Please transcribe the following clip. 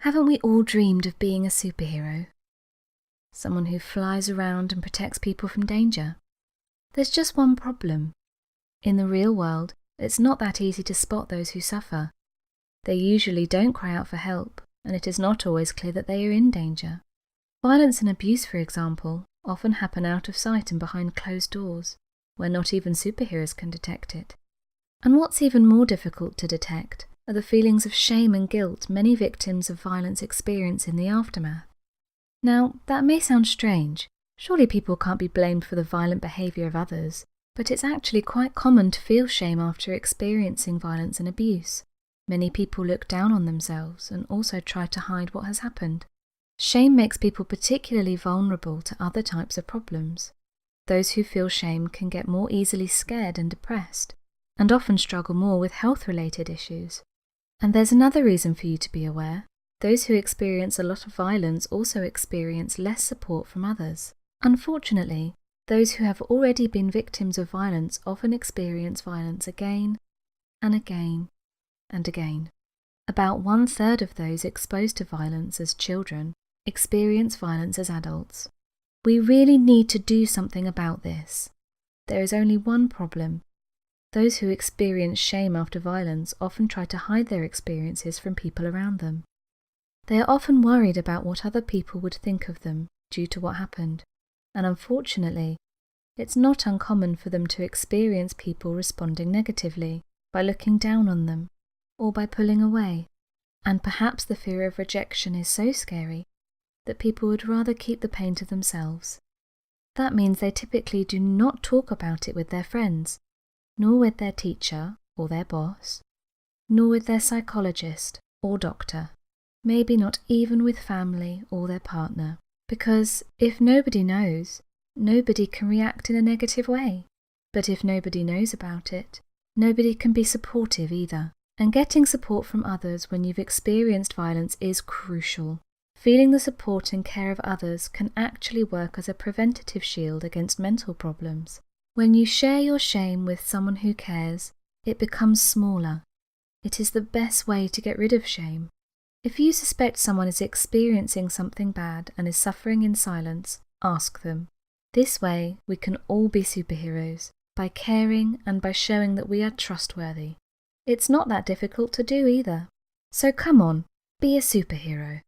Haven't we all dreamed of being a superhero? Someone who flies around and protects people from danger. There's just one problem. In the real world, it's not that easy to spot those who suffer. They usually don't cry out for help, and it is not always clear that they are in danger. Violence and abuse, for example, often happen out of sight and behind closed doors, where not even superheroes can detect it. And what's even more difficult to detect are the feelings of shame and guilt many victims of violence experience in the aftermath. Now, that may sound strange. Surely people can't be blamed for the violent behaviour of others, but it's actually quite common to feel shame after experiencing violence and abuse. Many people look down on themselves and also try to hide what has happened. Shame makes people particularly vulnerable to other types of problems. Those who feel shame can get more easily scared and depressed, and often struggle more with health-related issues. And there's another reason for you to be aware. Those who experience a lot of violence also experience less support from others. Unfortunately, those who have already been victims of violence often experience violence again and again and again. About 1/3 of those exposed to violence as children experience violence as adults. We really need to do something about this. There is only one problem. Those who experience shame after violence often try to hide their experiences from people around them. They are often worried about what other people would think of them due to what happened, and unfortunately, it's not uncommon for them to experience people responding negatively by looking down on them or by pulling away. And perhaps the fear of rejection is so scary that people would rather keep the pain to themselves. That means they typically do not talk about it with their friends, nor with their teacher or their boss, nor with their psychologist or doctor, maybe not even with family or their partner, because if nobody knows, nobody can react in a negative way. But if nobody knows about it, nobody can be supportive either. And getting support from others when you've experienced violence is crucial. Feeling the support and care of others can actually work as a preventative shield against mental problems. When you share your shame with someone who cares, it becomes smaller. It is the best way to get rid of shame. If you suspect someone is experiencing something bad and is suffering in silence, ask them. This way, we can all be superheroes, by caring and by showing that we are trustworthy. It's not that difficult to do either. So come on, be a superhero.